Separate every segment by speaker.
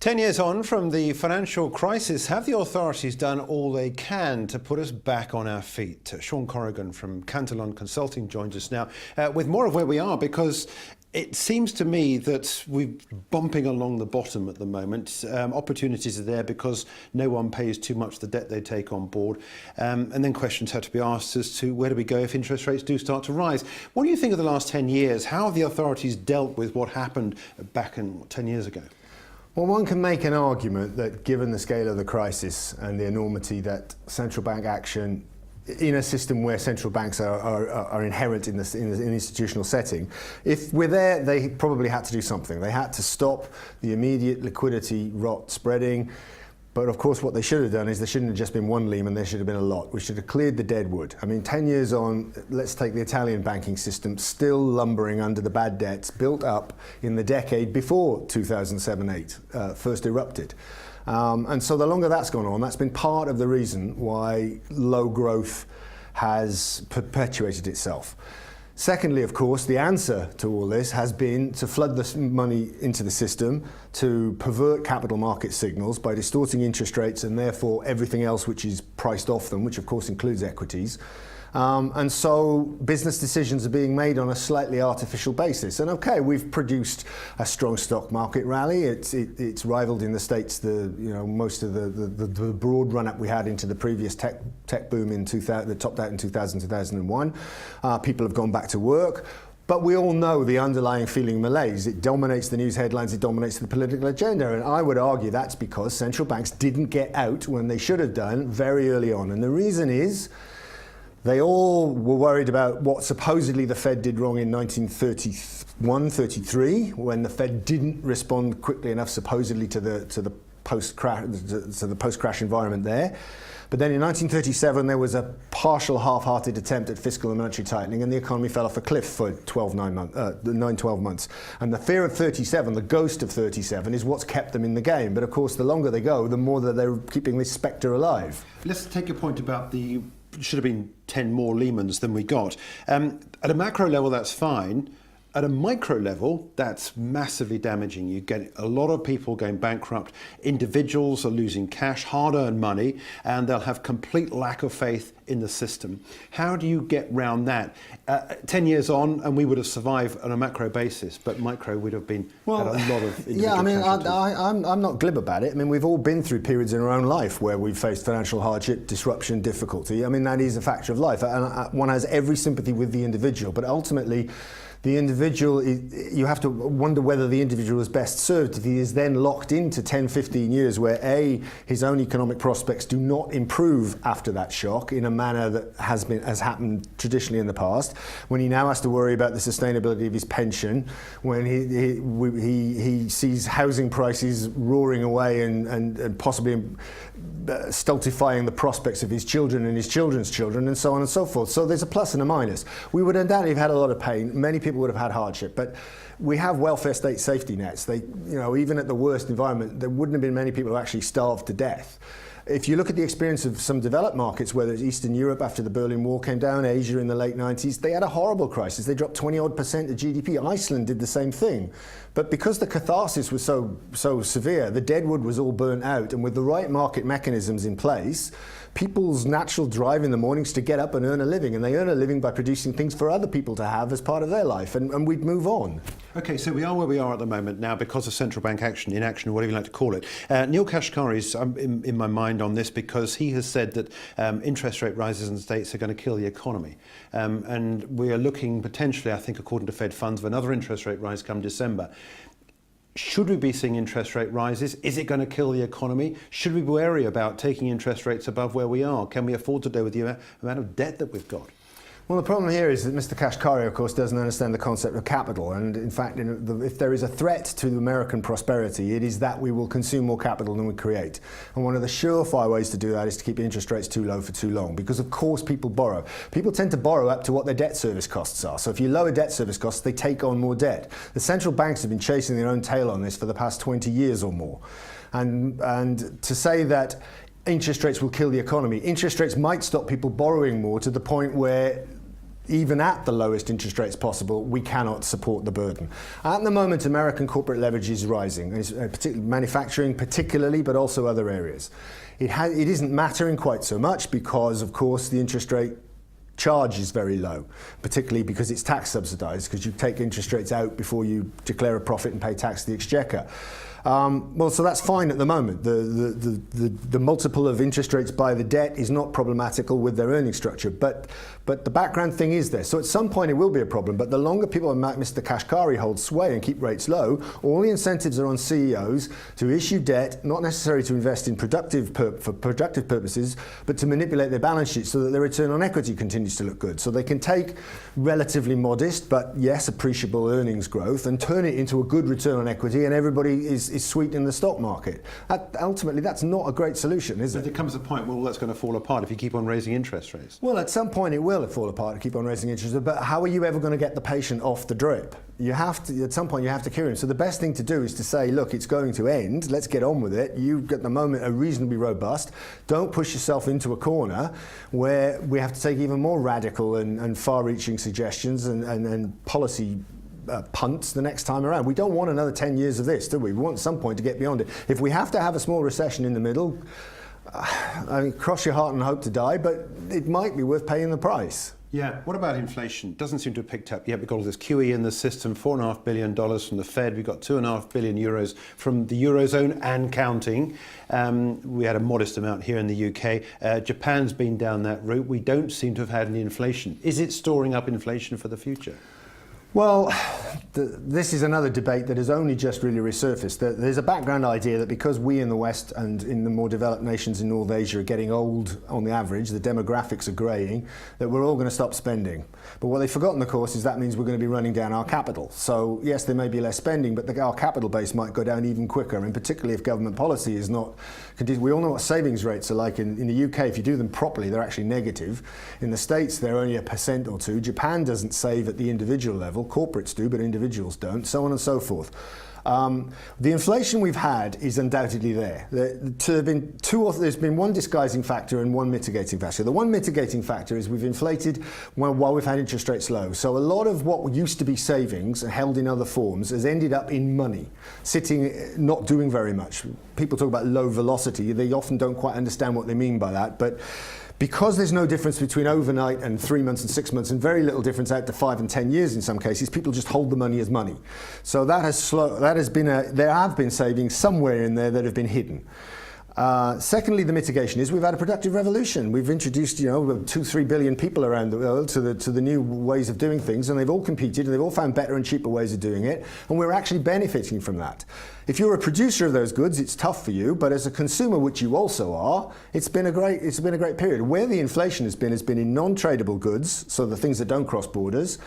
Speaker 1: 10 years on from the financial crisis, have the authorities done all they can to put us back on our feet? Sean Corrigan from Cantillon Consulting joins us now with more of where we are, because it seems to me that we're bumping along the bottom at the moment. Opportunities are there because no one pays too much the debt they take on board. And then questions have to be asked as to where do we go if interest rates do start to rise. What do you think of the last 10 years? How have the authorities dealt with what happened back in 10 years ago?
Speaker 2: Well, one can make an argument that given the scale of the crisis and the enormity that central bank action in a system where central banks are inherent in an institutional setting, if we're there, they probably had to do something. They had to stop the immediate liquidity rot spreading. But of course, what they should have done is there shouldn't have just been one Lehman, there should have been a lot. We should have cleared the deadwood. I mean, 10 years on, let's take the Italian banking system, still lumbering under the bad debts built up in the decade before 2007-8 first erupted. And so the longer that's gone on, that's been part of the reason why low growth has perpetuated itself. Secondly, of course, the answer to all this has been to flood the money into the system, to pervert capital market signals by distorting interest rates and therefore everything else which is priced off them, which of course includes equities. And so business decisions are being made on a slightly artificial basis. And okay, we've produced a strong stock market rally. It's rivaled in the States most of the broad run-up we had into the previous tech boom in 2000, that topped out in 2000, 2001. People have gone back to work. But we all know the underlying feeling malaise. It dominates the news headlines, it dominates the political agenda. And I would argue that's because central banks didn't get out when they should have done very early on. And the reason is, they all were worried about what supposedly the Fed did wrong in 1931-33, when the Fed didn't respond quickly enough, supposedly to the post-crash environment there. But then in 1937, there was a partial, half-hearted attempt at fiscal and monetary tightening, and the economy fell off a cliff for 12 months. And the fear of 37, the ghost of 37, is what's kept them in the game. But of course, the longer they go, the more that they're keeping this spectre alive.
Speaker 1: Let's take your point about the should have been 10 more Lehmans than we got. At a macro level, that's fine. At a micro level, that's massively damaging. You get a lot of people going bankrupt. Individuals are losing cash, hard-earned money, and they'll have complete lack of faith in the system. How do you get round that? 10 years on, and we would have survived on a macro basis, but micro would have been had a lot of individual
Speaker 2: I'm not glib about it. I mean, we've all been through periods in our own life where we've faced financial hardship, disruption, difficulty. I mean, that is a factor of life. And one has every sympathy with the individual, but ultimately, the individual, you have to wonder whether the individual is best served if he is then locked into 10, 15 years where his own economic prospects do not improve after that shock in a manner that has happened traditionally in the past, when he now has to worry about the sustainability of his pension, when he sees housing prices roaring away and possibly stultifying the prospects of his children and his children's children, and so on and so forth. So there's a plus and a minus. We would undoubtedly have had a lot of pain. Many people would have had hardship, but we have welfare state safety nets. Even at the worst environment, there wouldn't have been many people who actually starved to death. If you look at the experience of some developed markets, whether it's Eastern Europe after the Berlin Wall came down, Asia in the late 90s, they had a horrible crisis. They dropped 20-odd% of GDP. Iceland did the same thing. But because the catharsis was so severe, the deadwood was all burnt out, and with the right market mechanisms in place, people's natural drive in the mornings to get up and earn a living, and they earn a living by producing things for other people to have as part of their life, and we'd move on.
Speaker 1: Okay, so we are where we are at the moment now because of central bank action, inaction, or whatever you like to call it. Neil Kashkari's in my mind on this because he has said that interest rate rises in the States are going to kill the economy. And we are looking potentially, I think, according to Fed funds, of another interest rate rise come December. Should we be seeing interest rate rises? Is it going to kill the economy? Should we be wary about taking interest rates above where we are? Can we afford to deal with the amount of debt that we've got?
Speaker 2: Well, the problem here is that Mr. Kashkari, of course, doesn't understand the concept of capital. And in fact, if there is a threat to American prosperity, it is that we will consume more capital than we create. And one of the surefire ways to do that is to keep interest rates too low for too long. Because, of course, people borrow. People tend to borrow up to what their debt service costs are. So if you lower debt service costs, they take on more debt. The central banks have been chasing their own tail on this for the past 20 years or more. And to say that interest rates will kill the economy, interest rates might stop people borrowing more to the point where even at the lowest interest rates possible, we cannot support the burden. At the moment, American corporate leverage is rising, particularly manufacturing particularly, but also other areas. It isn't mattering quite so much because, of course, the interest rate charge is very low, particularly because it's tax subsidised, because you take interest rates out before you declare a profit and pay tax to the exchequer. Well, so that's fine at the moment. The multiple of interest rates by the debt is not problematical with their earning structure, but the background thing is there. So at some point it will be a problem, but the longer people like Mr. Kashkari hold sway and keep rates low, all the incentives are on CEOs to issue debt, not necessarily to invest in for productive purposes, but to manipulate their balance sheet so that their return on equity continues to look good. So they can take relatively modest, but yes, appreciable earnings growth and turn it into a good return on equity, and everybody is sweet in the stock market. Ultimately, that's not a great solution, is it?
Speaker 1: But there comes a point where all that's going to fall apart if you keep on raising interest rates.
Speaker 2: Well, at some point it will fall apart and keep on raising interest rates, but how are you ever going to get the patient off the drip? You have to, at some point you have to cure him. So the best thing to do is to say, look, it's going to end, let's get on with it. You, at the moment, are reasonably robust. Don't push yourself into a corner where we have to take even more radical and far-reaching suggestions and policy punts the next time around. We don't want another 10 years of this, do we? We want some point to get beyond it. If we have to have a small recession in the middle, I mean, cross your heart and hope to die, but it might be worth paying the price.
Speaker 1: Yeah. What about inflation? Doesn't seem to have picked up yet. We've got all this QE in the system, $4.5 billion from the Fed. We've got €2.5 billion from the Eurozone and counting. We had a modest amount here in the UK. Japan's been down that route. We don't seem to have had any inflation. Is it storing up inflation for the future?
Speaker 2: Well, this is another debate that has only just really resurfaced. There's a background idea that because we in the West and in the more developed nations in North Asia are getting old on the average, the demographics are greying, that we're all going to stop spending. But what they've forgotten, of course, is that means we're going to be running down our capital. So yes, there may be less spending, but our capital base might go down even quicker, and particularly if government policy is not continued. We all know what savings rates are like in the UK. If you do them properly, they're actually negative. In the States, they're only 1% or 2%. Japan doesn't save at the individual level. Corporates do, but individuals don't, so on and so forth. The inflation we've had is undoubtedly there. There's been one disguising factor and one mitigating factor. The one mitigating factor is we've inflated while we've had interest rates low. So a lot of what used to be savings and held in other forms has ended up in money, sitting, not doing very much. People talk about low velocity. They often don't quite understand what they mean by that, but because there's no difference between overnight and 3 months and 6 months, and very little difference out to 5 and 10 years in some cases, people just hold the money as money. So that has been there have been savings somewhere in there that have been hidden. Secondly, the mitigation is we've had a productive revolution. We've introduced, 2-3 billion people around the world to the new ways of doing things, and they've all competed and they've all found better and cheaper ways of doing it, and we're actually benefiting from that. If you're a producer of those goods, it's tough for you, but as a consumer, which you also are, it's been a great period. Where the inflation has been in non-tradable goods, so the things that don't cross borders,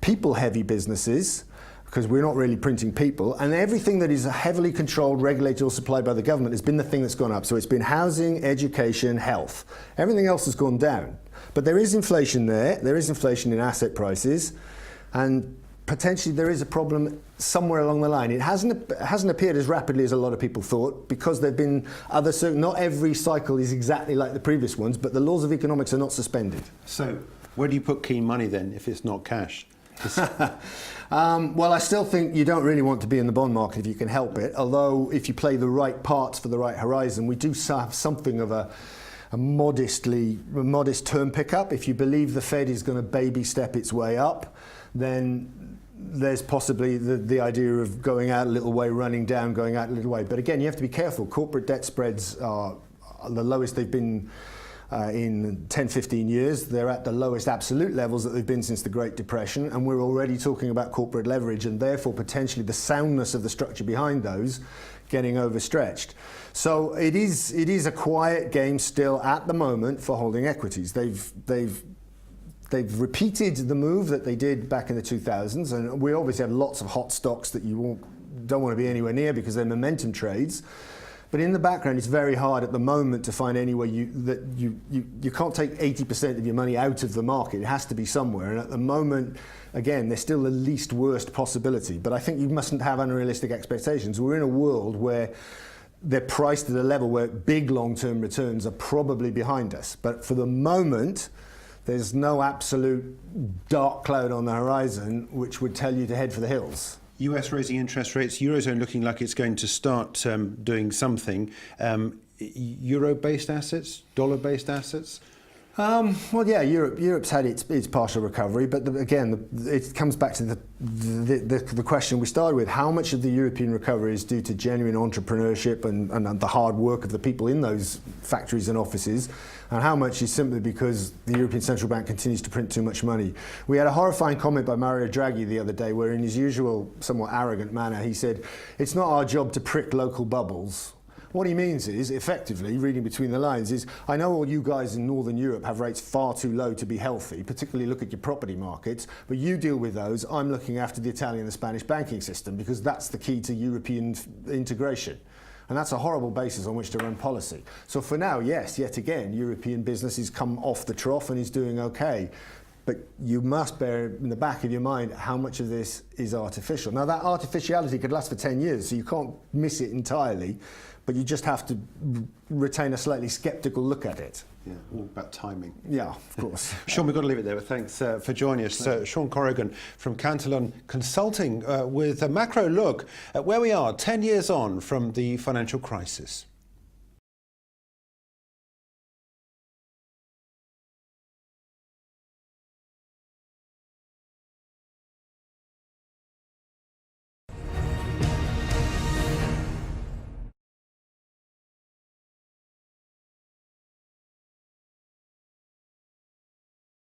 Speaker 2: people-heavy businesses, because we're not really printing people, and everything that is heavily controlled, regulated or supplied by the government has been the thing that's gone up. So it's been housing, education, health. Everything else has gone down. But there is inflation there. There is inflation in asset prices, and potentially there is a problem somewhere along the line. It hasn't appeared as rapidly as a lot of people thought, because there've been not every cycle is exactly like the previous ones, but the laws of economics are not suspended.
Speaker 1: So where do you put keen money then if it's not cash?
Speaker 2: Well, I still think you don't really want to be in the bond market if you can help it, although if you play the right parts for the right horizon, we do have something of a modest term pickup. If you believe the Fed is going to baby step its way up, then there's possibly the idea of going out a little way, running down, going out a little way. But again, you have to be careful. Corporate debt spreads are the lowest they've been in 10, 15 years. They're at the lowest absolute levels that they've been since the Great Depression, and we're already talking about corporate leverage and therefore potentially the soundness of the structure behind those getting overstretched. So it is a quiet game still at the moment for holding equities. They've repeated the move that they did back in the 2000s, and we obviously have lots of hot stocks that you don't want to be anywhere near because they're momentum trades. But in the background, it's very hard at the moment to find anywhere you can't take 80% of your money out of the market. It has to be somewhere. And at the moment, again, they're still the least worst possibility. But I think you mustn't have unrealistic expectations. We're in a world where they're priced at a level where big long-term returns are probably behind us. But for the moment, there's no absolute dark cloud on the horizon which would tell you to head for the hills.
Speaker 1: US raising interest rates, Eurozone looking like it's going to start doing something. Euro-based assets, dollar-based assets?
Speaker 2: Well, yeah, Europe's had its partial recovery, but again, it comes back to the question we started with: how much of the European recovery is due to genuine entrepreneurship and the hard work of the people in those factories and offices, and how much is simply because the European Central Bank continues to print too much money? We had a horrifying comment by Mario Draghi the other day, where in his usual somewhat arrogant manner, he said, "It's not our job to prick local bubbles." What he means is, effectively, reading between the lines, is I know all you guys in Northern Europe have rates far too low to be healthy, particularly look at your property markets, but you deal with those. I'm looking after the Italian and the Spanish banking system because that's the key to European integration. And that's a horrible basis on which to run policy. So for now, yes, yet again, European business has come off the trough and is doing okay. But you must bear in the back of your mind how much of this is artificial. Now, that artificiality could last for 10 years, so you can't miss it entirely, but you just have to retain a slightly sceptical look at it.
Speaker 1: Yeah, all about timing.
Speaker 2: Yeah, of course.
Speaker 1: Sean, we've got to leave it there, but thanks for joining us. Sean Corrigan from Cantillon Consulting with a macro look at where we are 10 years on from the financial crisis.